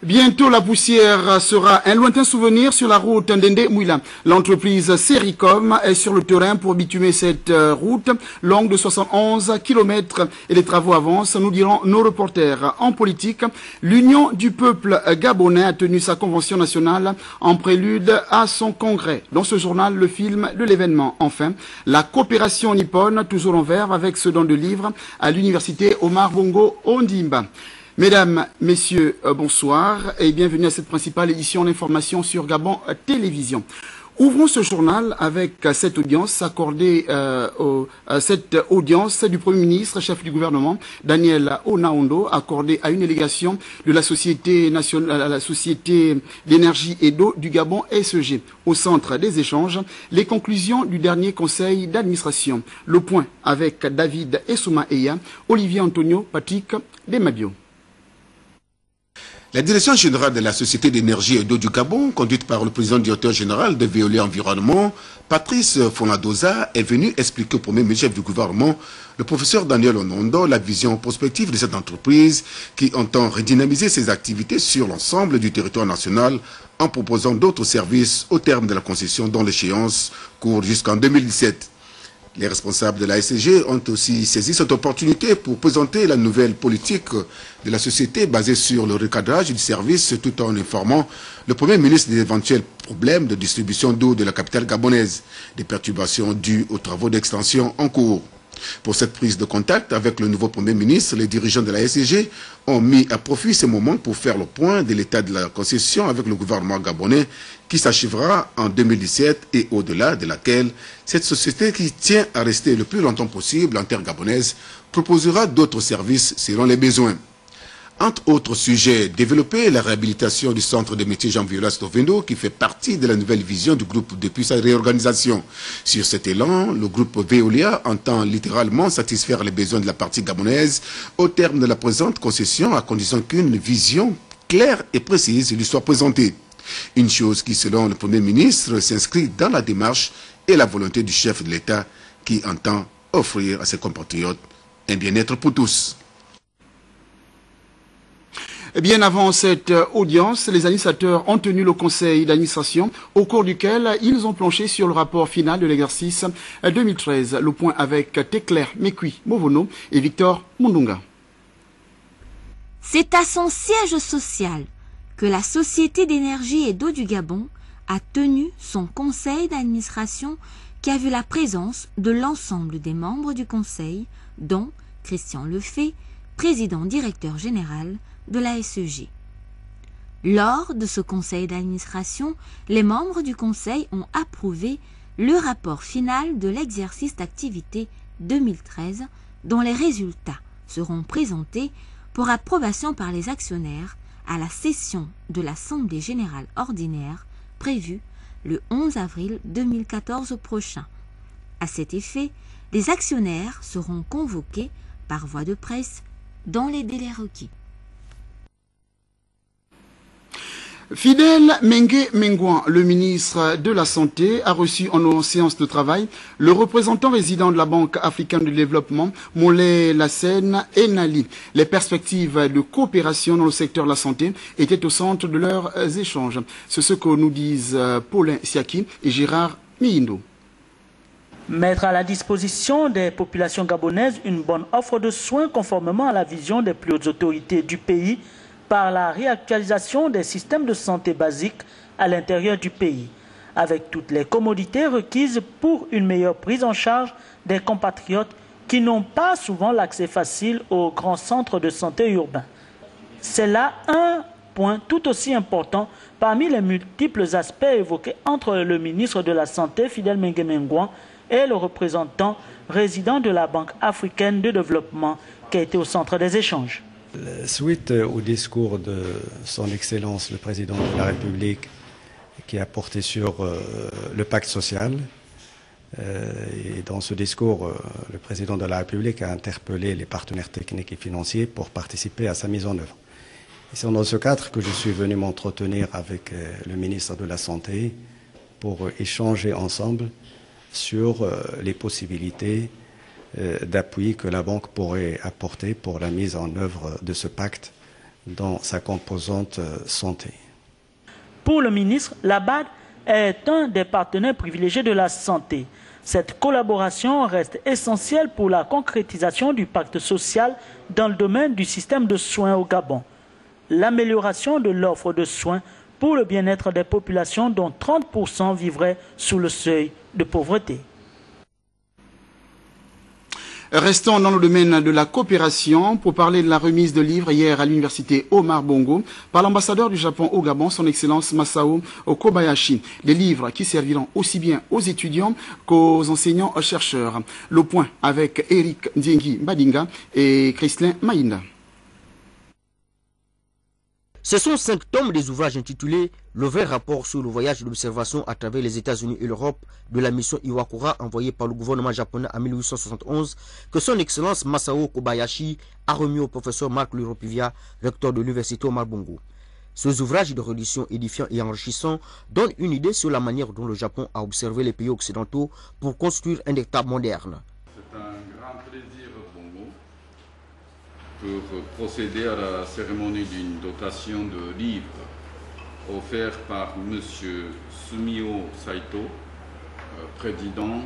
Bientôt, la poussière sera un lointain souvenir sur la route Ndende-Mouila. L'entreprise Sericom est sur le terrain pour bitumer cette route longue de 71 km et les travaux avancent, nous dirons nos reporters. En politique, l'Union du peuple gabonais a tenu sa convention nationale en prélude à son congrès. Dans ce journal, le film de l'événement. Enfin, la coopération nippone, toujours en verve avec ce don de livres à l'université Omar Bongo Ondimba. Mesdames, Messieurs, bonsoir et bienvenue à cette principale édition d'information sur Gabon Télévision. Ouvrons ce journal avec cette audience accordée du Premier ministre, chef du gouvernement, Daniel Onaondo, accordée à une délégation de la Société nationale, la Société d'énergie et d'eau du Gabon SEG. Au centre des échanges, les conclusions du dernier conseil d'administration. Le point avec David Essouma Eya, Olivier Antonio, Patrick Demabio. La direction générale de la Société d'énergie et d'eau du Gabon, conduite par le président directeur général de Veolia Environnement, Patrice Fonadoza, est venue expliquer au premier ministre du gouvernement, le professeur Daniel Onaondo, la vision prospective de cette entreprise qui entend redynamiser ses activités sur l'ensemble du territoire national en proposant d'autres services au terme de la concession dont l'échéance court jusqu'en 2017. Les responsables de la SCG ont aussi saisi cette opportunité pour présenter la nouvelle politique de la société basée sur le recadrage du service tout en informant le Premier ministre des éventuels problèmes de distribution d'eau de la capitale gabonaise, des perturbations dues aux travaux d'extension en cours. Pour cette prise de contact avec le nouveau Premier ministre, les dirigeants de la SCG ont mis à profit ce moment pour faire le point de l'état de la concession avec le gouvernement gabonais qui s'achèvera en 2017 et au-delà de laquelle cette société qui tient à rester le plus longtemps possible en terre gabonaise proposera d'autres services selon les besoins. Entre autres sujets, développer la réhabilitation du centre de métiers Jean-Viola Stovendo qui fait partie de la nouvelle vision du groupe depuis sa réorganisation. Sur cet élan, le groupe Veolia entend littéralement satisfaire les besoins de la partie gabonaise au terme de la présente concession à condition qu'une vision claire et précise lui soit présentée. Une chose qui, selon le Premier ministre, s'inscrit dans la démarche et la volonté du chef de l'État qui entend offrir à ses compatriotes un bien-être pour tous. Bien avant cette audience, les administrateurs ont tenu le conseil d'administration au cours duquel ils ont planché sur le rapport final de l'exercice 2013. Le point avec Teclair Mekui Movono et Victor Mundunga. C'est à son siège social que la Société d'énergie et d'eau du Gabon a tenu son conseil d'administration qui a vu la présence de l'ensemble des membres du conseil, dont Christian Lefebvre, président directeur général de la SEG. Lors de ce conseil d'administration, les membres du conseil ont approuvé le rapport final de l'exercice d'activité 2013 dont les résultats seront présentés pour approbation par les actionnaires à la session de l'Assemblée générale ordinaire prévue le 11 avril 2014 prochain. À cet effet, les actionnaires seront convoqués par voie de presse dans les délais requis. Fidèle Mengue Mengouan, le ministre de la Santé, a reçu en séance de travail le représentant résident de la Banque africaine de développement, Molé Lassène Enali. Les perspectives de coopération dans le secteur de la santé étaient au centre de leurs échanges. C'est ce que nous disent Paulin Siaki et Gérard Miindo. Mettre à la disposition des populations gabonaises une bonne offre de soins conformément à la vision des plus hautes autorités du pays par la réactualisation des systèmes de santé basiques à l'intérieur du pays, avec toutes les commodités requises pour une meilleure prise en charge des compatriotes qui n'ont pas souvent l'accès facile aux grands centres de santé urbains. C'est là un point tout aussi important parmi les multiples aspects évoqués entre le ministre de la Santé, Fidèle Mengue Mengouan, et le représentant résident de la Banque africaine de développement qui a été au centre des échanges. Suite au discours de son Excellence le Président de la République qui a porté sur le pacte social, et dans ce discours, le Président de la République a interpellé les partenaires techniques et financiers pour participer à sa mise en œuvre. C'est dans ce cadre que je suis venu m'entretenir avec le ministre de la Santé pour échanger ensemble sur les possibilités d'appui que la banque pourrait apporter pour la mise en œuvre de ce pacte dans sa composante santé. Pour le ministre, la BAD est un des partenaires privilégiés de la santé. Cette collaboration reste essentielle pour la concrétisation du pacte social dans le domaine du système de soins au Gabon. L'amélioration de l'offre de soins pour le bien-être des populations dont 30% vivraient sous le seuil de pauvreté. Restons dans le domaine de la coopération pour parler de la remise de livres hier à l'université Omar Bongo par l'ambassadeur du Japon au Gabon, son excellence Masao Kobayashi. Des livres qui serviront aussi bien aux étudiants qu'aux enseignants-chercheurs. Le point avec Eric Ndiengi Badinga et Christlin Maïnda. Ce sont 5 tomes des ouvrages intitulés « Le vrai rapport sur le voyage d'observation à travers les États-Unis et l'Europe de la mission Iwakura envoyée par le gouvernement japonais en 1871 » que son excellence Masao Kobayashi a remis au professeur Marc Luropivia, recteur de l'université Omar Bongo. Ces ouvrages de religion édifiants et enrichissants donnent une idée sur la manière dont le Japon a observé les pays occidentaux pour construire un État moderne. C'est un grand plaisir pour nous pour procéder à la cérémonie d'une dotation de livres offert par M. Sumio Saito, président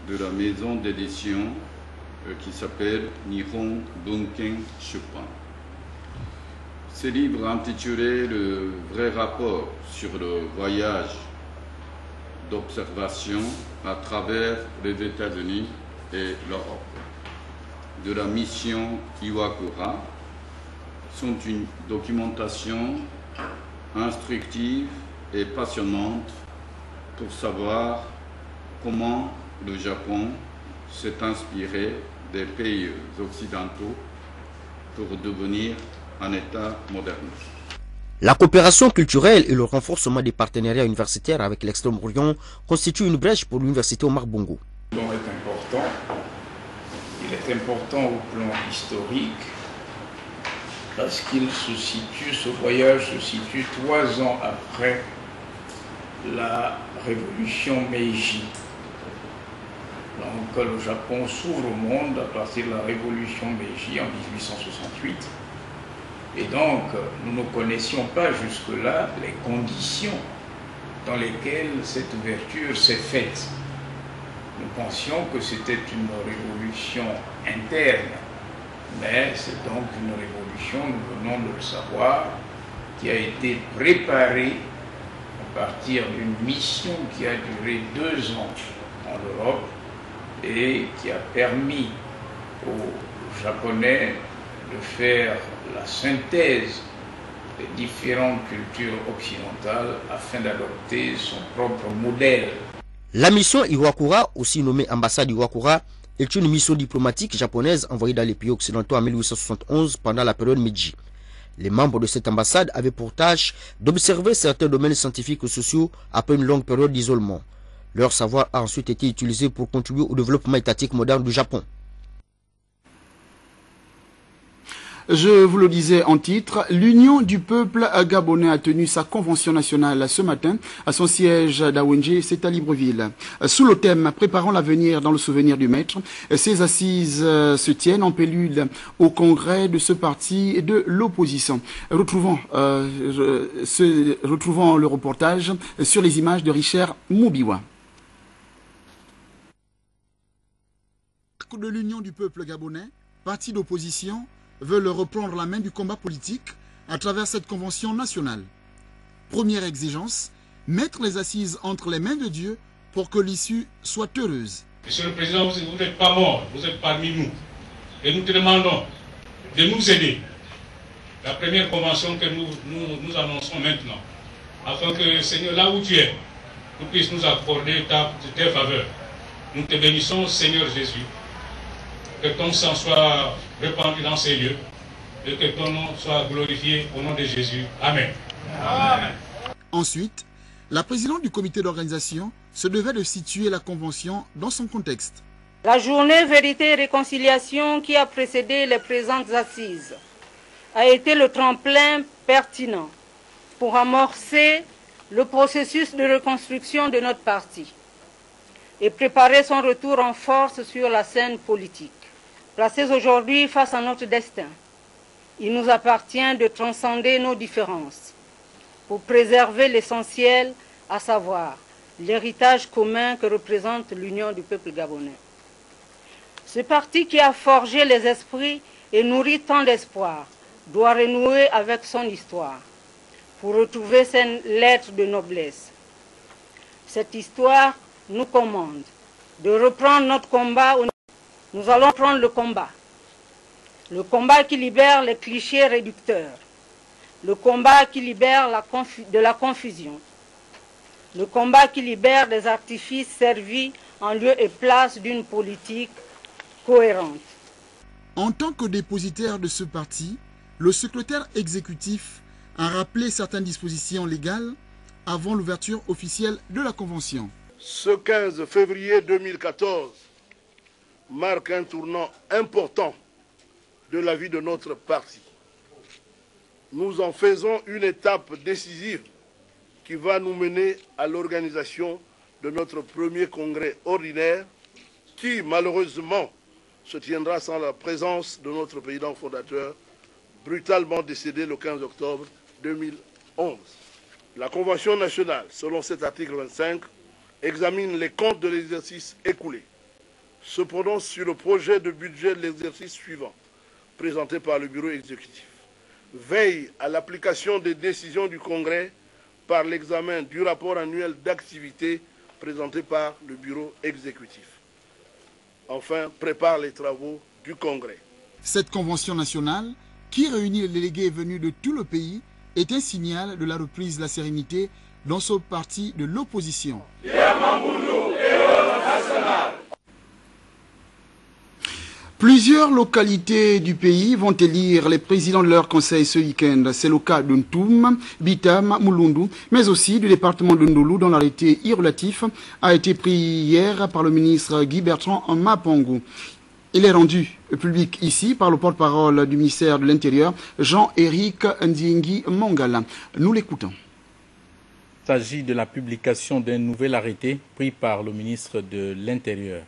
de la maison d'édition qui s'appelle Nihon Bunken Shuppan. Ce livre intitulé « Le vrai rapport sur le voyage d'observation à travers les États-Unis et l'Europe de la mission Iwakura » sont une documentation instructive et passionnante pour savoir comment le Japon s'est inspiré des pays occidentaux pour devenir un État moderne. La coopération culturelle et le renforcement des partenariats universitaires avec l'Extrême-Orient constituent une brèche pour l'université Omar Bongo. Il est important au plan historique parce qu'il se situe, ce voyage se situe 3 ans après la révolution Meiji. Donc le Japon s'ouvre au monde à partir de la révolution Meiji en 1868. Et donc nous ne connaissions pas jusque-là les conditions dans lesquelles cette ouverture s'est faite. Nous pensions que c'était une révolution interne, mais c'est donc une révolution, nous venons de le savoir, qui a été préparée à partir d'une mission qui a duré 2 ans en Europe et qui a permis aux Japonais de faire la synthèse des différentes cultures occidentales afin d'adopter son propre modèle. La mission Iwakura, aussi nommée ambassade Iwakura, est une mission diplomatique japonaise envoyée dans les pays occidentaux en 1871 pendant la période Meiji. Les membres de cette ambassade avaient pour tâche d'observer certains domaines scientifiques et sociaux après une longue période d'isolement. Leur savoir a ensuite été utilisé pour contribuer au développement étatique moderne du Japon. Je vous le disais en titre, l'Union du peuple gabonais a tenu sa convention nationale ce matin à son siège d'Awenje, c'est à Libreville. Sous le thème « Préparons l'avenir dans le souvenir du maître », ces assises se tiennent en prélude au congrès de ce parti de l'opposition. Retrouvons le reportage sur les images de Richard Moubiwa. De l'Union du peuple gabonais, parti d'opposition, veulent reprendre la main du combat politique à travers cette convention nationale. Première exigence, mettre les assises entre les mains de Dieu pour que l'issue soit heureuse. Monsieur le Président, vous n'êtes pas mort, vous êtes parmi nous. Et nous te demandons de nous aider. La première convention que nous annonçons maintenant, afin que, Seigneur, là où tu es, tu puisses nous accorder tes faveurs. Nous te bénissons, Seigneur Jésus. Que ton sang soit répandu dans ces lieux et que ton nom soit glorifié au nom de Jésus. Amen. Amen. Ensuite, la présidente du comité d'organisation se devait de situer la convention dans son contexte. La journée Vérité et Réconciliation qui a précédé les présentes assises a été le tremplin pertinent pour amorcer le processus de reconstruction de notre parti et préparer son retour en force sur la scène politique. Placés aujourd'hui face à notre destin, il nous appartient de transcender nos différences pour préserver l'essentiel, à savoir l'héritage commun que représente l'union du peuple gabonais. Ce parti qui a forgé les esprits et nourri tant d'espoir doit renouer avec son histoire pour retrouver ses lettres de noblesse. Cette histoire nous commande de reprendre notre combat. Nous allons prendre le combat qui libère les clichés réducteurs, le combat qui libère de la confusion, le combat qui libère des artifices servis en lieu et place d'une politique cohérente. En tant que dépositaire de ce parti, le secrétaire exécutif a rappelé certaines dispositions légales avant l'ouverture officielle de la Convention. Ce 15 février 2014 marque un tournant important de la vie de notre parti. Nous en faisons une étape décisive qui va nous mener à l'organisation de notre premier congrès ordinaire qui, malheureusement, se tiendra sans la présence de notre président fondateur, brutalement décédé le 15 octobre 2011. La Convention nationale, selon cet article 25, examine les comptes de l'exercice écoulé, se prononce sur le projet de budget de l'exercice suivant, présenté par le bureau exécutif, veille à l'application des décisions du Congrès par l'examen du rapport annuel d'activité présenté par le bureau exécutif. Enfin, prépare les travaux du Congrès. Cette convention nationale, qui réunit les délégués venus de tout le pays, est un signal de la reprise de la sérénité dans ce parti de l'opposition. Plusieurs localités du pays vont élire les présidents de leur conseil ce week-end. C'est le cas de Ntoum, Bitam, Mulundu, mais aussi du département de Ndolo, dont l'arrêté relatif a été pris hier par le ministre Guy Bertrand Mapango. Il est rendu public ici par le porte-parole du ministère de l'Intérieur, Jean-Éric Ndiengi Mongala. Nous l'écoutons. Il s'agit de la publication d'un nouvel arrêté pris par le ministre de l'Intérieur.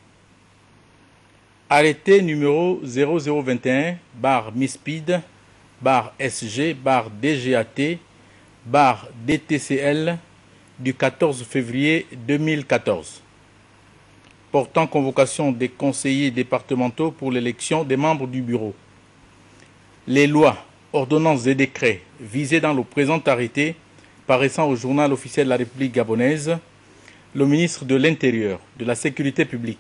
Arrêté numéro 0021-MISPID-SG-DGAT-DTCL du 14 février 2014, portant convocation des conseillers départementaux pour l'élection des membres du bureau. Les lois, ordonnances et décrets visés dans le présent arrêté, paraissant au journal officiel de la République gabonaise, le ministre de l'Intérieur, de la Sécurité publique,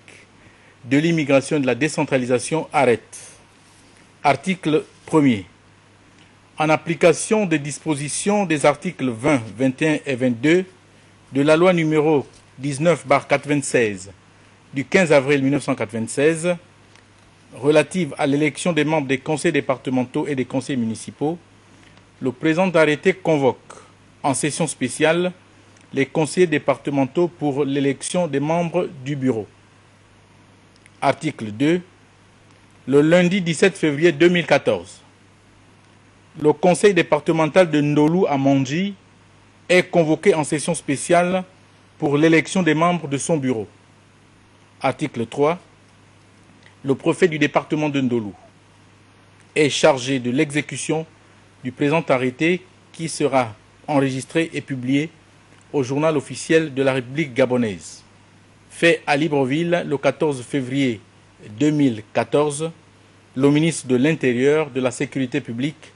de l'immigration et de la décentralisation arrête. Article 1er. En application des dispositions des articles 20, 21 et 22 de la loi numéro 19/96 du 15 avril 1996 relative à l'élection des membres des conseils départementaux et des conseils municipaux, le présent arrêté convoque en session spéciale les conseillers départementaux pour l'élection des membres du bureau. Article 2. Le lundi 17 février 2014, le conseil départemental de Ndolo à Mandji est convoqué en session spéciale pour l'élection des membres de son bureau. Article 3. Le préfet du département de Ndolo est chargé de l'exécution du présent arrêté qui sera enregistré et publié au journal officiel de la République gabonaise. Fait à Libreville le 14 février 2014, le ministre de l'Intérieur, de la Sécurité publique,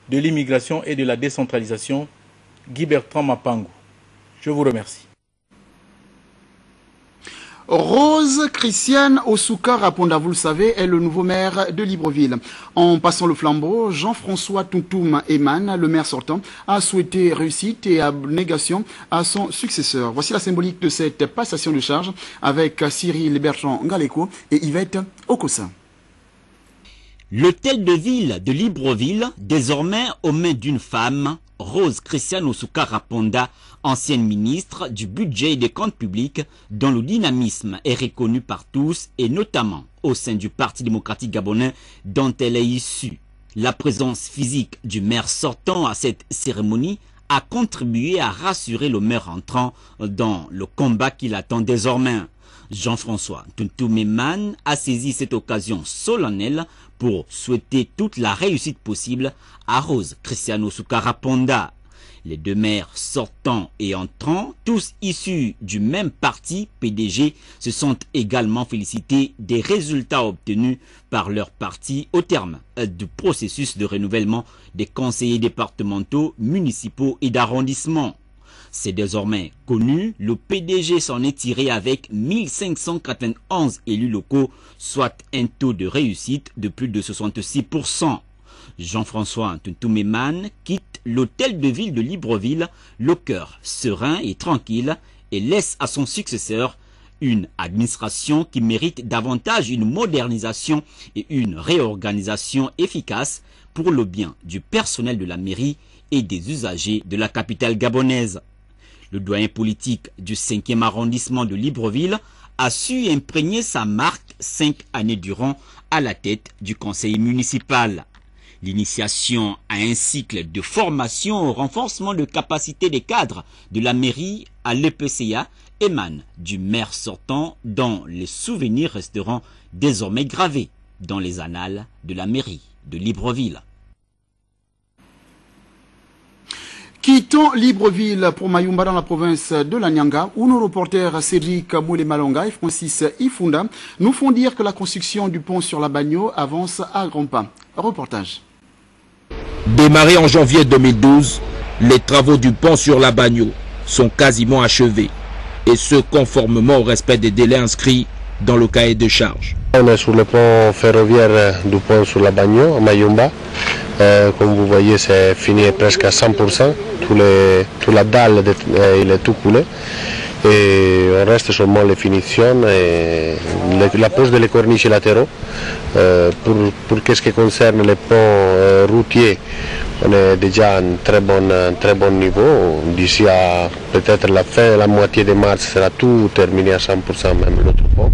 de l'immigration et de la décentralisation, Guy Bertrand Mapango. Je vous remercie. Rose Christiane Osuka Raponda, vous le savez, est le nouveau maire de Libreville. En passant le flambeau, Jean-François Tuntum Eman, le maire sortant, a souhaité réussite et abnégation à son successeur. Voici la symbolique de cette passation de charge avec Cyril Bertrand Ngaleko et Yvette Okosa. L'hôtel de ville de Libreville, désormais aux mains d'une femme, Rose Christiane Osuka Raponda, ancienne ministre du budget et des comptes publics, dont le dynamisme est reconnu par tous et notamment au sein du Parti démocratique gabonais dont elle est issue. La présence physique du maire sortant à cette cérémonie a contribué à rassurer le maire entrant dans le combat qu'il attend désormais. Jean-François Tuntumeman a saisi cette occasion solennelle pour souhaiter toute la réussite possible à Rose Cristiano Sukaraponda. Les deux maires sortants et entrants, tous issus du même parti PDG, se sont également félicités des résultats obtenus par leur parti au terme du processus de renouvellement des conseillers départementaux, municipaux et d'arrondissement. C'est désormais connu, le PDG s'en est tiré avec 1591 élus locaux, soit un taux de réussite de plus de 66%. Jean-François Tuntumeman quitte l'hôtel de ville de Libreville, le cœur serein et tranquille, et laisse à son successeur une administration qui mérite davantage une modernisation et une réorganisation efficace pour le bien du personnel de la mairie et des usagers de la capitale gabonaise. Le doyen politique du 5e arrondissement de Libreville a su imprégner sa marque 5 années durant à la tête du conseil municipal. L'initiation à un cycle de formation au renforcement de capacité des cadres de la mairie à l'EPCA émane du maire sortant dont les souvenirs resteront désormais gravés dans les annales de la mairie de Libreville. Quittons Libreville pour Mayumba dans la province de la Nyanga, où nos reporters Cédric Moule-Malonga et Francis Ifunda nous font dire que la construction du pont sur la Bagno avance à grands pas. Reportage. Démarrés en janvier 2012, les travaux du pont sur la Bagno sont quasiment achevés, et ce conformément au respect des délais inscrits dans le cahier de charge. On est sur le pont ferroviaire du pont sur la Bagno à Mayumba. Comme vous voyez, c'est fini presque à 100%. Toute la dalle il est tout coulé. Et on reste seulement les finitions et la pose des corniches latéraux. Pour ce qui concerne les ponts routiers, on est déjà à un très bon niveau. D'ici à peut-être la moitié de mars sera tout terminé à 100%, même l'autre pont.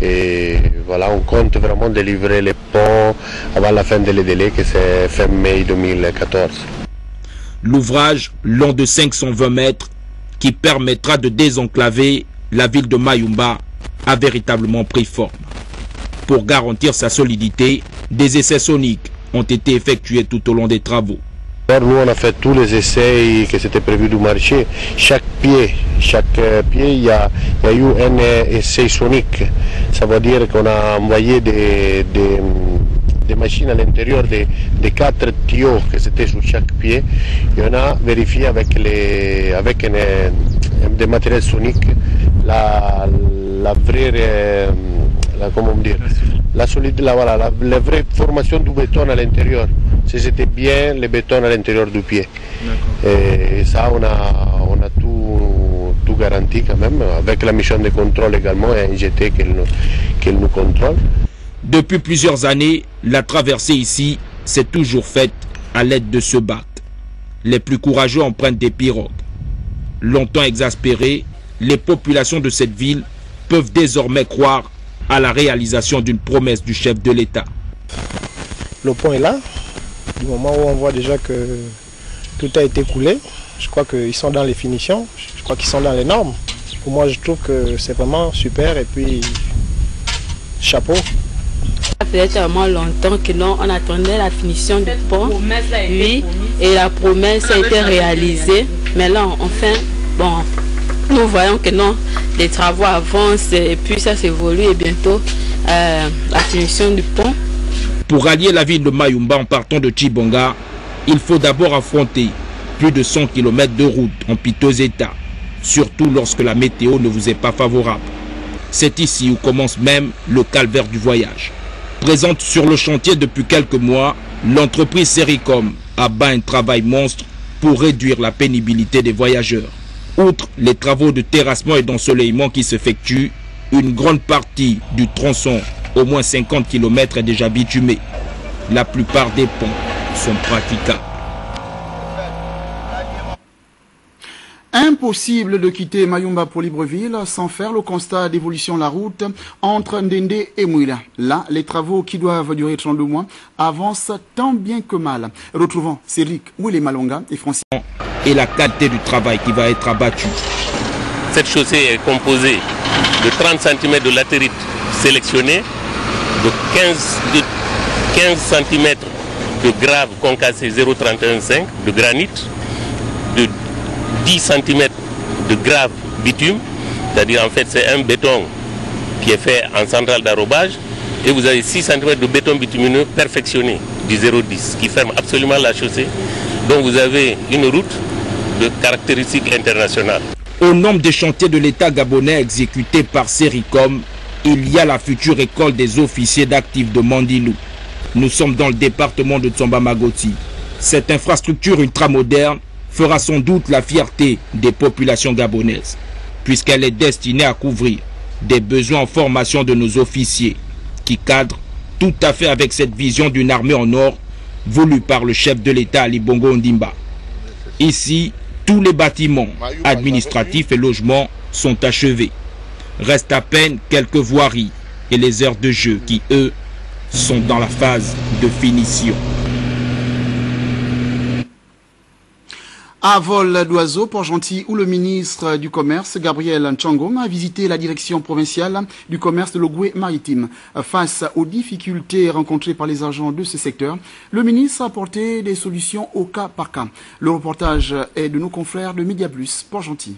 Et voilà, on compte vraiment délivrer les ponts avant la fin des délais, que c'est fin mai 2014. L'ouvrage, long de 520 mètres, qui permettra de désenclaver la ville de Mayumba, a véritablement pris forme. Pour garantir sa solidité, des essais soniques ont été effectués tout au long des travaux. Nous, on a fait tous les essais que c'était prévu du marché. Chaque pied, il y a eu un essai sonique. Ça veut dire qu'on a envoyé des machines à l'intérieur des 4 tuyaux que c'était sur chaque pied. Et on a vérifié avec des matériels soniques la vraie... la vraie formation du béton à l'intérieur, si c'était bien le béton à l'intérieur du pied. Et ça, on a tout garanti quand même, avec la mission de contrôle également et un GT qu'elle nous contrôle. Depuis plusieurs années, la traversée ici s'est toujours faite à l'aide de ce bac. Les plus courageux empruntent des pirogues. Longtemps exaspérées, les populations de cette ville peuvent désormais croire à la réalisation d'une promesse du chef de l'État. Le pont est là, du moment où on voit déjà que tout a été coulé. Je crois qu'ils sont dans les finitions, je crois qu'ils sont dans les normes. Pour moi, je trouve que c'est vraiment super et puis chapeau. Ça faisait tellement longtemps que non, on attendait la finition du pont. Oui, et la promesse a été réalisée. Mais là, enfin, bon, nous voyons que non, les travaux avancent et puis ça s'évolue et bientôt la finition du pont. Pour rallier la ville de Mayumba en partant de Chibonga, il faut d'abord affronter plus de 100 km de route en piteux état, surtout lorsque la météo ne vous est pas favorable. C'est ici où commence même le calvaire du voyage. Présente sur le chantier depuis quelques mois, l'entreprise Sericom abat un travail monstre pour réduire la pénibilité des voyageurs. Outre les travaux de terrassement et d'ensoleillement qui s'effectuent, une grande partie du tronçon, au moins 50 km, est déjà bitumée. La plupart des ponts sont praticables. Impossible de quitter Mayumba pour Libreville sans faire le constat d'évolution de la route entre Ndende et Mouila. Là, les travaux qui doivent durer 32 mois avancent tant bien que mal. Retrouvons Cédric Moule-Malonga et Francis. Et la qualité du travail qui va être abattu. Cette chaussée est composée de 30 cm de latérite sélectionné, de 15 cm de grave concassé 0,315 de granit, de 10 cm de grave bitume, c'est-à-dire en fait c'est un béton qui est fait en centrale d'arrobage, et vous avez 6 cm de béton bitumineux perfectionné du 0,10 qui ferme absolument la chaussée. Donc vous avez une route de caractéristiques internationales. Au nombre des chantiers de l'État gabonais exécutés par Sericom, il y a la future école des officiers d'actifs de Mandilou. Nous sommes dans le département de Tsamba-Magoti. Cette infrastructure ultramoderne fera sans doute la fierté des populations gabonaises, puisqu'elle est destinée à couvrir des besoins en formation de nos officiers, qui cadrent tout à fait avec cette vision d'une armée en or voulue par le chef de l'État Ali Bongo Ondimba. Ici, tous les bâtiments administratifs et logements sont achevés. Restent à peine quelques voiries et les aires de jeu qui, eux, sont dans la phase de finition. À vol d'oiseau, Port-Gentil, où le ministre du Commerce, Gabriel Ntchangong, a visité la direction provinciale du commerce de l'Ogooué-Maritime. Face aux difficultés rencontrées par les agents de ce secteur, le ministre a apporté des solutions au cas par cas. Le reportage est de nos confrères de Média Plus, Port-Gentil.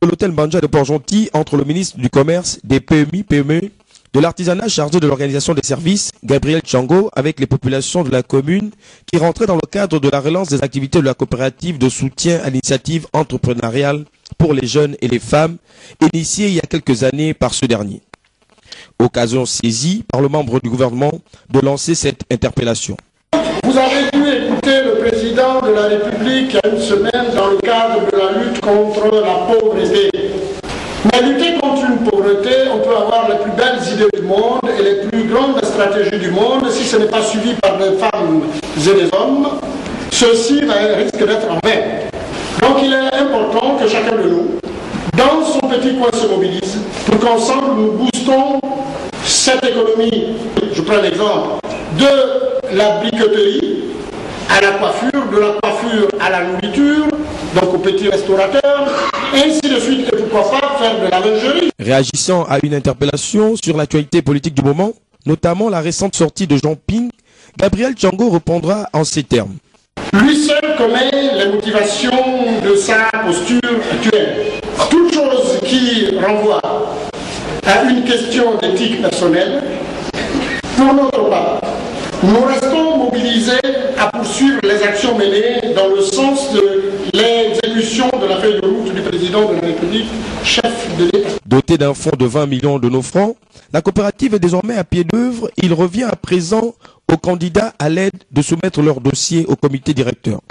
L'hôtel Banja de Port-Gentil, entre le ministre du Commerce, des PME, de l'artisanat chargé de l'organisation des services, Gabriel Ntchangong, avec les populations de la commune qui rentraient dans le cadre de la relance des activités de la coopérative de soutien à l'initiative entrepreneuriale pour les jeunes et les femmes, initiée il y a quelques années par ce dernier. Occasion saisie par le membre du gouvernement de lancer cette interpellation. Vous avez dû écouter le président de la République il y a une semaine dans le cadre de la lutte contre la pauvreté. Mais lutter contre une pauvreté, on peut avoir les plus belles idées du monde et les plus grandes stratégies du monde. Si ce n'est pas suivi par les femmes et les hommes, ceci risque d'être en vain. Donc il est important que chacun de nous, dans son petit coin, se mobilise pour qu'ensemble nous boostons cette économie. Je prends l'exemple de la briqueterie à la coiffure, de la coiffure à la nourriture, donc aux petits restaurateurs, ainsi de suite, et pourquoi pas faire de la lingerie. Réagissant à une interpellation sur l'actualité politique du moment, notamment la récente sortie de Jean Ping, Gabriel Ntchangong répondra en ces termes. Lui seul connaît les motivations de sa posture actuelle. Toute chose qui renvoie à une question d'éthique personnelle, pour notre part, nous restons mobilisés à poursuivre les actions menées dans le sens de l'exécution de la feuille de route du président de la République, chef de l'État. Doté d'un fonds de 20 millions de nos francs, la coopérative est désormais à pied d'œuvre. Il revient à présent aux candidats à l'aide de soumettre leur dossier au comité directeur.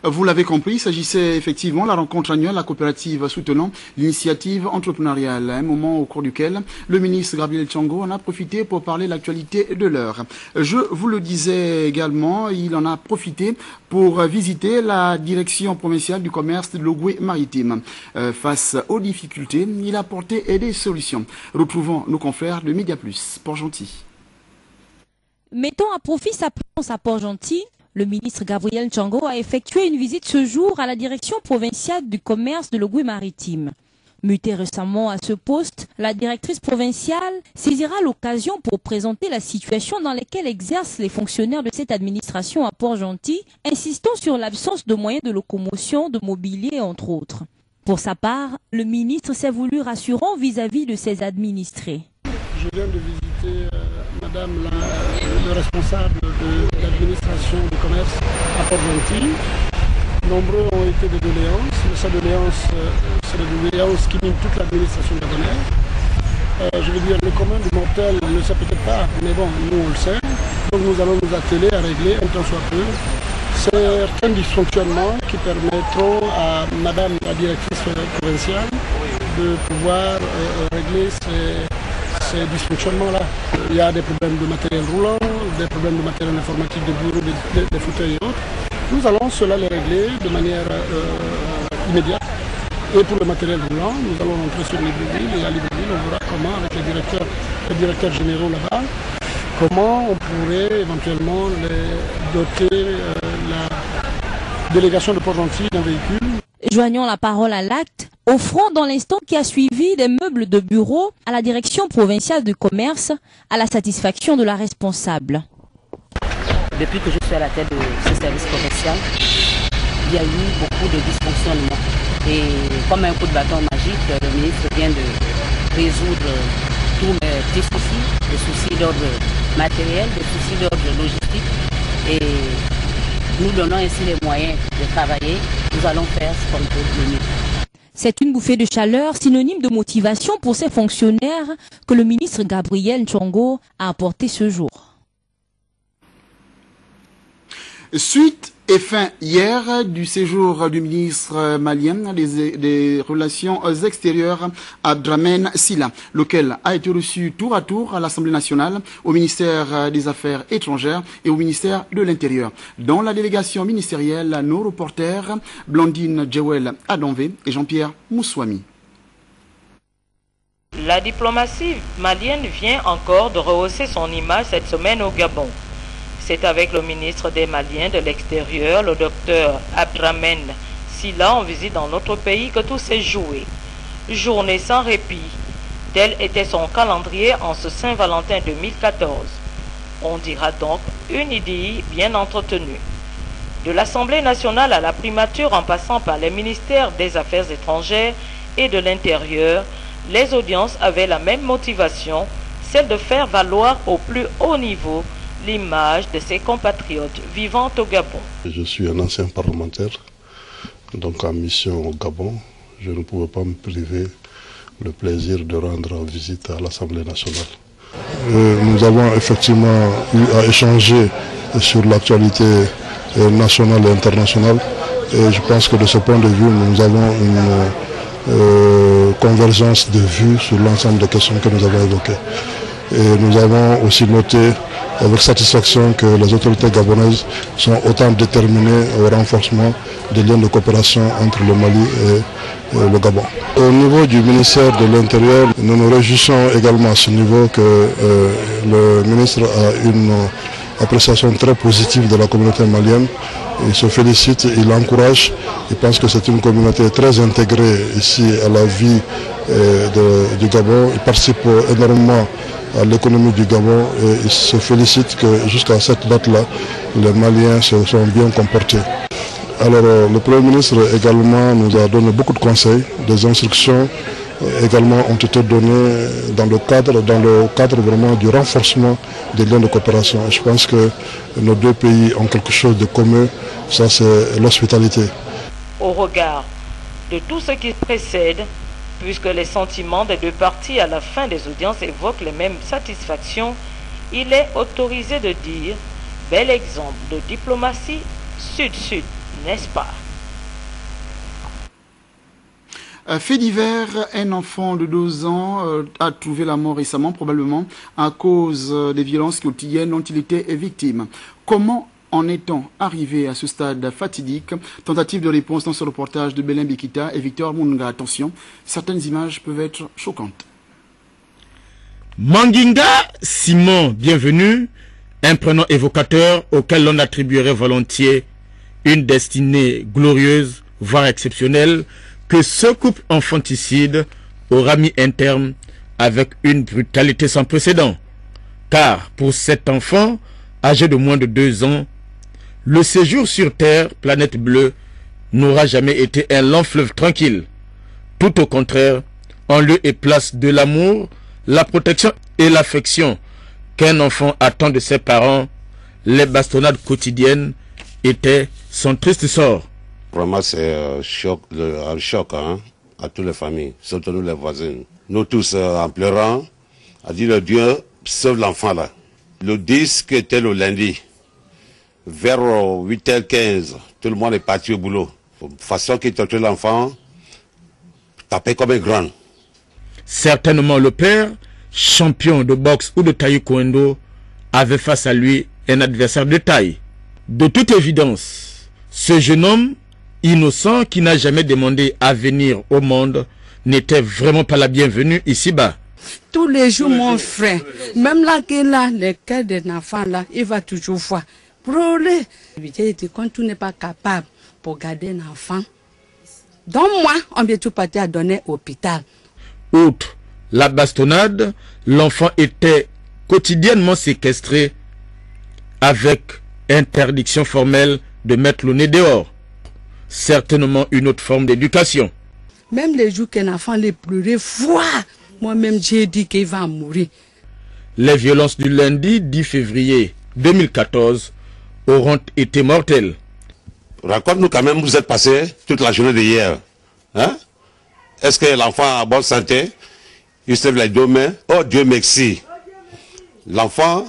Vous l'avez compris, il s'agissait effectivement de la rencontre annuelle, la coopérative soutenant l'initiative entrepreneuriale, un moment au cours duquel le ministre Gabriel Ntchangong en a profité pour parler de l'actualité de l'heure. Je vous le disais également, il en a profité pour visiter la direction provinciale du commerce de l'Ogooué-Maritime. Face aux difficultés, il a apporté des solutions. Retrouvons nos confrères de Média Plus, Port-Gentil. Mettons à profit sa présence à Port-Gentil. Le ministre Gabriel Ntchangong a effectué une visite ce jour à la direction provinciale du commerce de l'Ogooué-Maritime. Mutée récemment à ce poste, la directrice provinciale saisira l'occasion pour présenter la situation dans laquelle exercent les fonctionnaires de cette administration à Port-Gentil, insistant sur l'absence de moyens de locomotion, de mobilier, entre autres. Pour sa part, le ministre s'est voulu rassurant vis-à-vis de ses administrés. Je viens de visiter Madame le responsable de l'administration du commerce à Port-Gentil. Nombreux ont été des doléances. Ces doléances, c'est des doléances qui minent toute l'administration gabonaise. Je veux dire, le commun du mortel ne le sait peut-être pas, mais bon, nous on le sait. Donc nous allons nous atteler à régler un temps soit peu certains dysfonctionnements qui permettront à Madame la directrice provinciale de pouvoir régler ces dysfonctionnements-là. Il y a des problèmes de matériel roulant, des problèmes de matériel informatique de bureau, des fauteuils et autres. Nous allons cela les régler de manière immédiate. Et pour le matériel roulant, nous allons rentrer sur Libreville et à Libreville, on verra comment, avec les directeurs généraux là-bas, comment on pourrait éventuellement les doter la délégation de Port-Gentil d'un véhicule. joignant la parole à l'acte, offrant dans l'instant qui a suivi des meubles de bureau à la direction provinciale du commerce à la satisfaction de la responsable. Depuis que je suis à la tête de ce service commercial, il y a eu beaucoup de dysfonctionnements. Et comme un coup de bâton magique, le ministre vient de résoudre tous mes petits soucis, des soucis d'ordre matériel, des soucis d'ordre logistique. Et nous donnons ainsi les moyens de travailler. Nous allons faire ce qu'on peut le mieux. C'est une bouffée de chaleur, synonyme de motivation pour ces fonctionnaires que le ministre Gabriel Chongo a apporté ce jour. Suite et fin hier du séjour du ministre malien des Relations extérieures Abdramen Silla, lequel a été reçu tour à tour à l'Assemblée nationale, au ministère des Affaires étrangères et au ministère de l'Intérieur. Dans la délégation ministérielle, nos reporters Blandine Djewel Adonvé et Jean-Pierre Moussouami. La diplomatie malienne vient encore de rehausser son image cette semaine au Gabon. C'est avec le ministre des Maliens de l'extérieur, le docteur Abdramen Silla, en visite dans notre pays, que tout s'est joué. Journée sans répit, tel était son calendrier en ce Saint-Valentin 2014. On dira donc une idée bien entretenue. De l'Assemblée nationale à la primature, en passant par les ministères des Affaires étrangères et de l'Intérieur, les audiences avaient la même motivation, celle de faire valoir au plus haut niveau l'image de ses compatriotes vivant au Gabon. Je suis un ancien parlementaire, donc en mission au Gabon. Je ne pouvais pas me priver le plaisir de rendre visite à l'Assemblée nationale. Nous avons effectivement eu à échanger sur l'actualité nationale et internationale. Et je pense que de ce point de vue, nous avons une convergence de vues sur l'ensemble des questions que nous avons évoquées. Et nous avons aussi noté avec satisfaction que les autorités gabonaises sont autant déterminées au renforcement des liens de coopération entre le Mali et le Gabon. Au niveau du ministère de l'Intérieur, nous nous réjouissons également à ce niveau que le ministre a une appréciation très positive de la communauté malienne. Il se félicite, il encourage, il pense que c'est une communauté très intégrée ici à la vie du Gabon. Il participe énormément à l'économie du Gabon et il se félicite que jusqu'à cette date-là, les Maliens se sont bien comportés. Alors le Premier ministre également nous a donné beaucoup de conseils, des instructions également ont été données dans le cadre vraiment du renforcement des liens de coopération. Je pense que nos deux pays ont quelque chose de commun, ça c'est l'hospitalité. Au regard de tout ce qui précède, puisque les sentiments des deux parties à la fin des audiences évoquent les mêmes satisfactions, il est autorisé de dire « bel exemple de diplomatie sud-sud », n'est-ce pas? Fait divers, un enfant de 2 ans a trouvé la mort récemment, probablement à cause des violences quotidiennes dont il était victime. Comment en est-on arrivé à ce stade fatidique? Tentative de réponse dans ce reportage de Belin Bikita et Victor Munga. Attention, certaines images peuvent être choquantes. Manginga Simon, bienvenue, un prénom évocateur auquel l'on attribuerait volontiers une destinée glorieuse, voire exceptionnelle, que ce couple infanticide aura mis un terme avec une brutalité sans précédent. Car pour cet enfant, âgé de moins de 2 ans, le séjour sur Terre, planète bleue, n'aura jamais été un long fleuve tranquille. Tout au contraire, en lieu et place de l'amour, la protection et l'affection qu'un enfant attend de ses parents, les bastonnades quotidiennes étaient son triste sort. Vraiment, c'est un choc hein, à toutes les familles, surtout nous les voisins. Nous tous en pleurant, a dit le Dieu, sauve l'enfant là. Le 10 qui était le lundi, vers 8h15, tout le monde est parti au boulot. De façon qu'il torture l'enfant, tapé comme un grand. Certainement le père, champion de boxe ou de taekwondo, avait face à lui un adversaire de taille. De toute évidence, ce jeune homme, innocent qui n'a jamais demandé à venir au monde, n'était vraiment pas la bienvenue ici-bas. Tous les jours, mon frère, même là, le cœur d'un enfant, là, il va toujours voir. Quand tu n'es pas capable pour garder un enfant, Donc moi, on vient tout partir à donner à l'hôpital. Outre la bastonnade, l'enfant était quotidiennement séquestré avec interdiction formelle de mettre le nez dehors. Certainement une autre forme d'éducation. Même les jours qu'un enfant les pleurait froid, moi-même j'ai dit qu'il va mourir. Les violences du lundi 10 février 2014 auront été mortelles. Raconte-nous quand même, vous êtes passé toute la journée d'hier. Hein? Est-ce que l'enfant a bonne santé? Il se lève les deux mains. Oh Dieu merci. L'enfant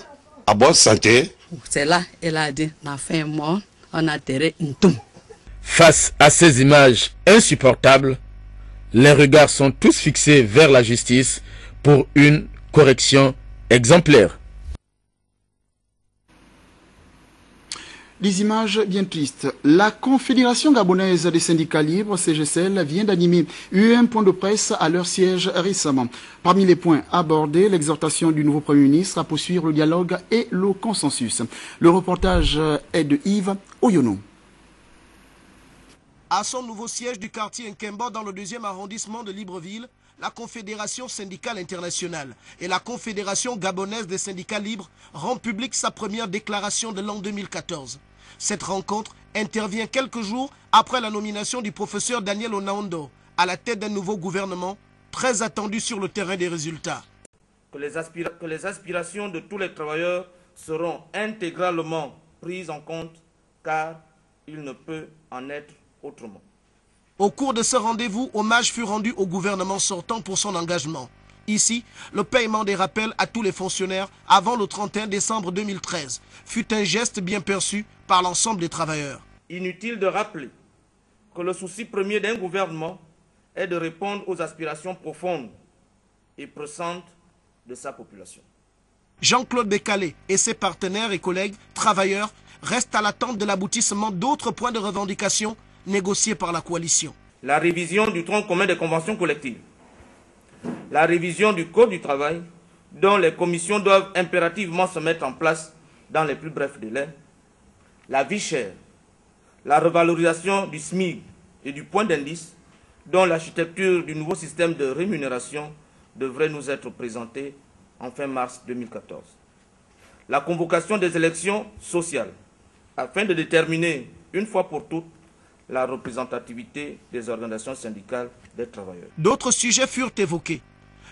a bonne santé. C'est là, elle a dit, l'enfant est mort, on a enterré une tombe. Face à ces images insupportables, les regards sont tous fixés vers la justice pour une correction exemplaire. Des images bien tristes. La Confédération gabonaise des syndicats libres, CGCL, vient d'animer un point de presse à leur siège récemment. Parmi les points abordés, l'exhortation du nouveau Premier ministre à poursuivre le dialogue et le consensus. Le reportage est de Yves Oyono. À son nouveau siège du quartier Nkemba dans le 2e arrondissement de Libreville, la Confédération syndicale internationale et la Confédération gabonaise des syndicats libres rend publique sa première déclaration de l'an 2014. Cette rencontre intervient quelques jours après la nomination du professeur Daniel Onaondo à la tête d'un nouveau gouvernement très attendu sur le terrain des résultats. Que les aspirations de tous les travailleurs seront intégralement prises en compte car il ne peut en être autrement. Au cours de ce rendez-vous, hommage fut rendu au gouvernement sortant pour son engagement. Ici, le paiement des rappels à tous les fonctionnaires avant le 31 décembre 2013 fut un geste bien perçu par l'ensemble des travailleurs. Inutile de rappeler que le souci premier d'un gouvernement est de répondre aux aspirations profondes et pressantes de sa population. Jean-Claude Bécalé et ses partenaires et collègues travailleurs restent à l'attente de l'aboutissement d'autres points de revendication négociés par la coalition. La révision du tronc commun des conventions collectives, la révision du Code du travail, dont les commissions doivent impérativement se mettre en place dans les plus brefs délais, la vie chère, la revalorisation du SMIC et du point d'indice, dont l'architecture du nouveau système de rémunération devrait nous être présentée en fin mars 2014. La convocation des élections sociales, afin de déterminer une fois pour toutes la représentativité des organisations syndicales des travailleurs. D'autres sujets furent évoqués,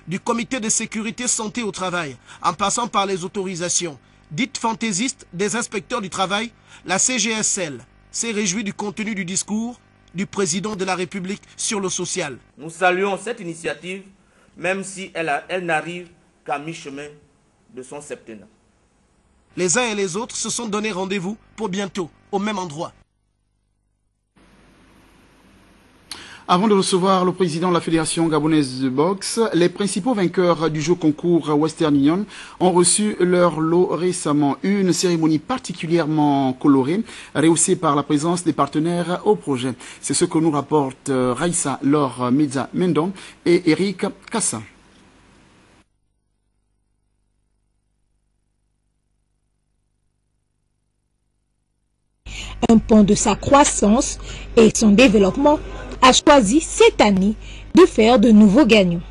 du comité de sécurité santé au travail, en passant par les autorisations dites fantaisistes des inspecteurs du travail. La CGSL s'est réjouie du contenu du discours du président de la République sur le social. Nous saluons cette initiative, même si elle n'arrive qu'à mi-chemin de son septennat. Les uns et les autres se sont donné rendez-vous pour bientôt, au même endroit. Avant de recevoir le président de la Fédération gabonaise de boxe, les principaux vainqueurs du jeu concours Western Union ont reçu leur lot récemment. Une cérémonie particulièrement colorée, rehaussée par la présence des partenaires au projet. C'est ce que nous rapportent Raissa Laure Medza Mendon et Eric Kassa. Un point de sa croissance et son développement, a choisi cette année de faire de nouveaux gagnants.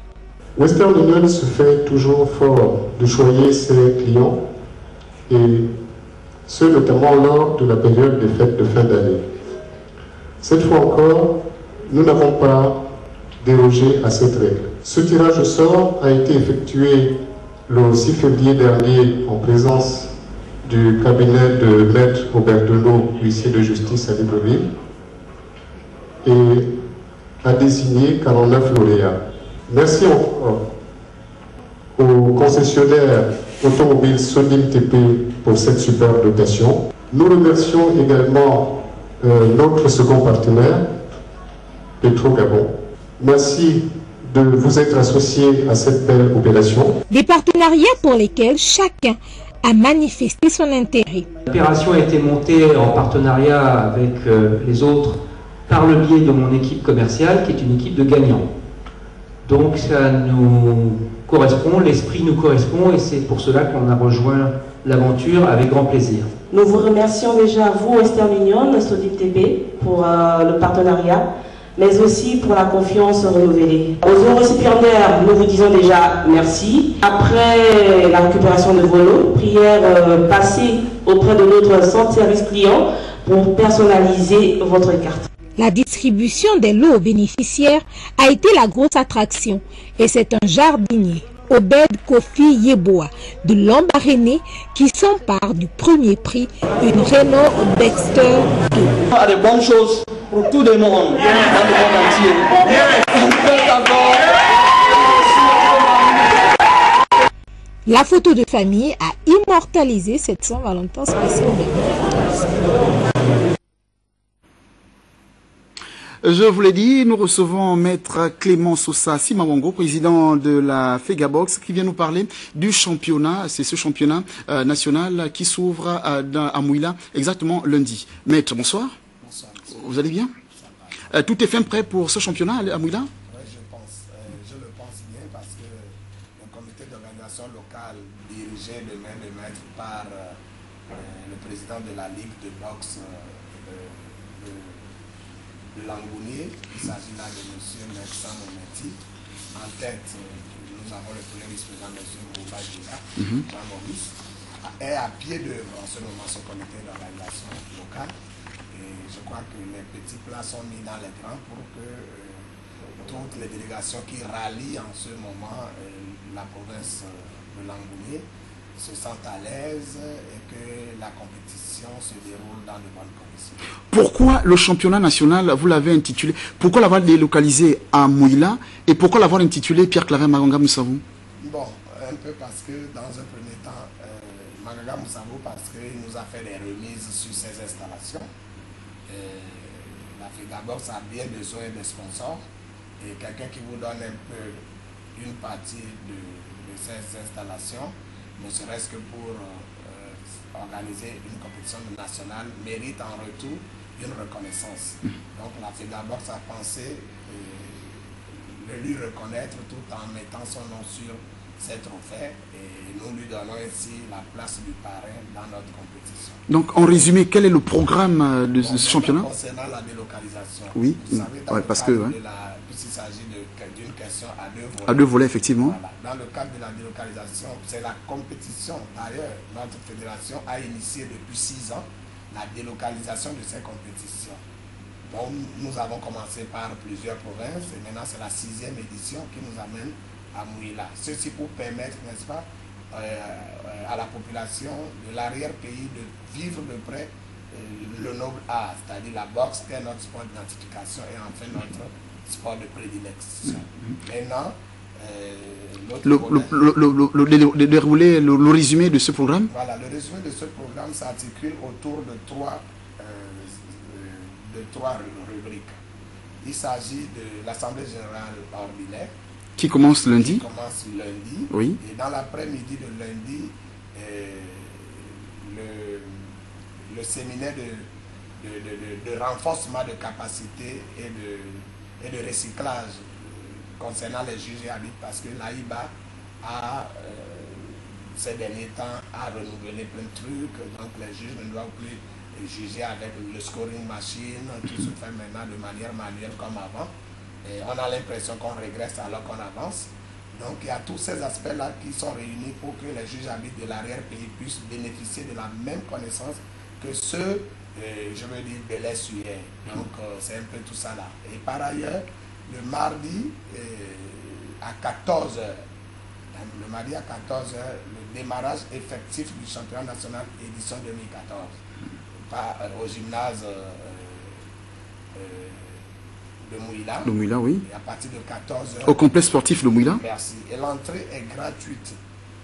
Western Union se fait toujours fort de choyer ses clients, et ce notamment lors de la période des fêtes de fin d'année. Cette fois encore, nous n'avons pas dérogé à cette règle. Ce tirage au sort a été effectué le 6 février dernier en présence du cabinet de Maître Robertono, huissier de justice à Libreville, et a désigné 49 lauréats. Merci encore au concessionnaire automobile Sonim TP pour cette super dotation. Nous remercions également notre second partenaire, Petro Gabon. Merci de vous être associés à cette belle opération. Des partenariats pour lesquels chacun a manifesté son intérêt. L'opération a été montée en partenariat avec les autres par le biais de mon équipe commerciale qui est une équipe de gagnants. Donc ça nous correspond, l'esprit nous correspond et c'est pour cela qu'on a rejoint l'aventure avec grand plaisir. Nous vous remercions déjà, vous Western Union, Sodip TB, pour le partenariat, mais aussi pour la confiance renouvelée. Aux récipiendaires, nous vous disons déjà merci. Après la récupération de vos lots, prière passée auprès de notre centre service client pour personnaliser votre carte. La distribution des lots aux bénéficiaires a été la grosse attraction et c'est un jardinier, Obed Kofi Yeboa de Lambaréné, qui s'empare du premier prix, une Renault Dexter 2. A de bonnes choses pour tout le monde, dans le monde entier. La photo de famille a immortalisé cette Saint-Valentin spéciale. Je vous l'ai dit, nous recevons Maître Clément Sosa Simawongo, président de la FEGABOX, qui vient nous parler du championnat. C'est ce championnat national qui s'ouvre à Mouila exactement lundi. Maître, bonsoir. Bonsoir. Vous allez bien? Tout est fait prêt pour ce championnat à Mouila? Oui, je le pense bien parce que le comité d'organisation locale dirigé de main de maître par le président de la Ligue de boxe de Langounier, il s'agit là de M. Mersan Mometi. En tête, nous avons le premier vice-président, M. Mouba Djila, Jean-Maurice, est à pied d'œuvre en ce moment ce comité d'organisation locale. Et je crois que les petits plats sont mis dans les grands pour que toutes les délégations qui rallient en ce moment la province de Langounier se sentent à l'aise et que la compétition se déroule dans de bonnes conditions. Pourquoi le championnat national, vous l'avez intitulé, pourquoi l'avoir délocalisé à Mouila et pourquoi l'avoir intitulé Pierre-Claver Maganga Moussavou? Bon, un peu parce que dans un premier temps, Maganga Moussavou, parce qu'il nous a fait des remises sur ses installations. La FEGABOX a bien besoin de sponsors et quelqu'un qui vous donne un peu une partie de ces installations, ne serait-ce que pour organiser une compétition nationale, mérite en retour une reconnaissance. Donc la FEGABOX a pensé de lui reconnaître tout en mettant son nom sur ces trophées et nous lui donnons ainsi la place du parrain dans notre compétition. Donc en résumé, quel est le programme de ce championnat? Concernant la délocalisation, oui, vous savez, dans le parce cadre que puisqu'il s'agit d'une question à deux volets. À deux volets, effectivement. Voilà. Dans le cadre de la délocalisation, c'est la compétition. D'ailleurs, notre fédération a initié depuis 6 ans la délocalisation de ces compétitions. Bon, nous avons commencé par plusieurs provinces et maintenant c'est la 6e édition qui nous amène à Mouila. Ceci pour permettre, n'est-ce pas, à la population de l'arrière-pays de vivre de près le noble art, c'est-à-dire la boxe, qui est notre sport d'identification et enfin notre sport de prédilection. Maintenant, le résumé de ce programme? Voilà, le résumé de ce programme s'articule autour de trois rubriques. Il s'agit de l'Assemblée générale ordinaire, qui commence lundi. Qui commence lundi. Oui. Et dans l'après-midi de lundi, le séminaire de renforcement de capacité et de recyclage concernant les juges et arbitres, parce que l'AIBA a, ces derniers temps, a renouvelé plein de trucs, donc les juges ne doivent plus juger avec le scoring machine, tout se fait maintenant de manière manuelle comme avant. Et on a l'impression qu'on régresse alors qu'on avance. Donc il y a tous ces aspects-là qui sont réunis pour que les juges arbitres de l'arrière-pays puissent bénéficier de la même connaissance que ceux, je veux dire, de l'Est-Suède. Donc c'est un peu tout ça là. Et par ailleurs, le mardi à 14h, le démarrage effectif du championnat national édition 2014 au gymnase de Mouila. Le Mouila, oui. Et à partir de 14h. Au complexe sportif de Mouila. Merci. Et l'entrée est gratuite.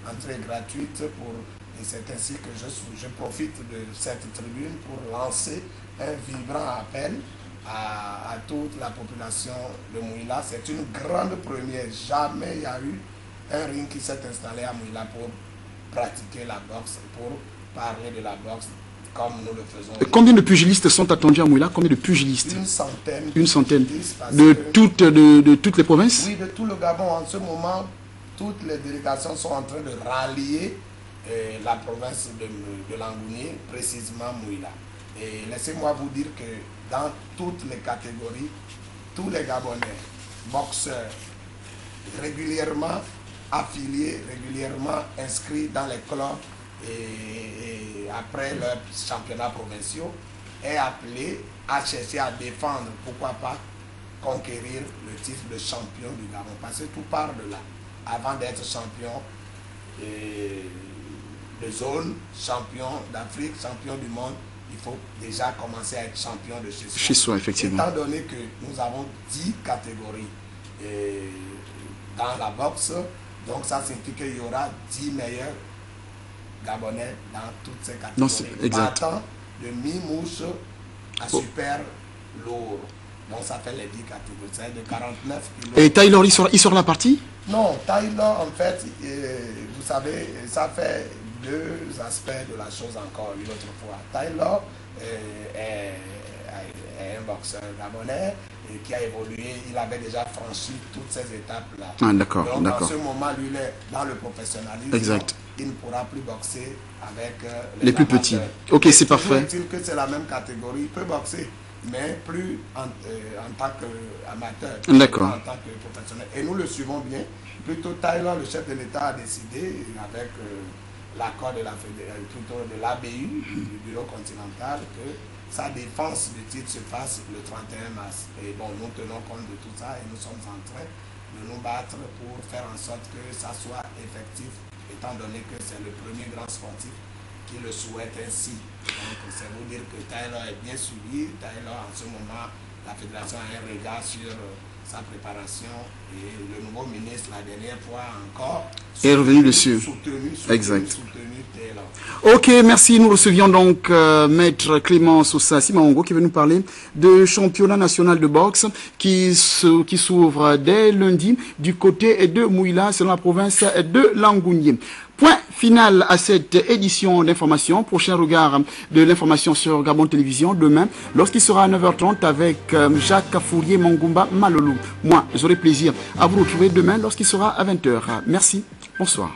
L'entrée est gratuite et c'est ainsi que je profite de cette tribune pour lancer un vibrant appel à toute la population de Mouila. C'est une grande première. Jamais il y a eu un ring qui s'est installé à Mouila pour pratiquer la boxe, pour parler de la boxe comme nous le faisons. Et combien de pugilistes sont attendus à Mouila? Combien de pugilistes? Une centaine. Une centaine. De toutes les provinces? Oui, de tout le Gabon. En ce moment, toutes les délégations sont en train de rallier la province de Langounier, précisément Mouila. Et laissez-moi vous dire que dans toutes les catégories, tous les Gabonais, boxeurs, régulièrement affiliés, régulièrement inscrits dans les clubs et après leurs championnats provinciaux, est appelé à chercher à défendre, pourquoi pas conquérir le titre de champion du Gabon. Parce que tout part de là. Avant d'être champion de zone, champion d'Afrique, champion du monde, il faut déjà commencer à être champion de chez soi. Chez soi, effectivement. Étant donné que nous avons 10 catégories dans la boxe, donc ça signifie qu'il y aura 10 meilleurs Gabonais dans toutes ces catégories. Non, c'est exact. Partant de mi-mouche à super lourd. Donc ça fait les 10 catégories. C'est de 49 kilos. Et Taylor, il sort la partie? Non, Taylor, en fait, vous savez, ça fait deux aspects de la chose encore une autre fois. Taylor est un boxeur gabonais et qui a évolué. Il avait déjà franchi toutes ces étapes-là. Ah, d'accord, donc d'accord. en ce moment, lui, il est dans le professionnalisme. Exact. Il ne pourra plus boxer avec les plus petits. Ok, c'est parfait. Est-il que c'est la même catégorie? Il peut boxer, mais plus en tant qu'amateur, d'accord, en tant que professionnel. Et nous le suivons bien. Plutôt Taylor, le chef de l'État, a décidé, avec l'accord de l'ABU, du Bureau continental, que sa défense de titre se fasse le 31 mars. Et bon, nous tenons compte de tout ça et nous sommes en train de nous battre pour faire en sorte que ça soit effectif, étant donné que c'est le premier grand sportif qui le souhaite ainsi. Donc, c'est vous dire que Taylor est bien suivi. Taylor, en ce moment, la fédération a un regard sur sa préparation et le nouveau ministre, la dernière fois encore, est revenu dessus. Soutenu Taylor. Ok, merci. Nous recevions donc Maître Clément Sousa Simaongo qui va nous parler de championnat national de boxe qui s'ouvre dès lundi du côté de Mouila, selon la province de Langounié. Point final à cette édition d'information. Prochain regard de l'information sur Gabon Télévision demain, lorsqu'il sera à 9h30 avec Jacques Fourier Mangumba Malolou. Moi, j'aurai plaisir à vous retrouver demain lorsqu'il sera à 20h. Merci, bonsoir.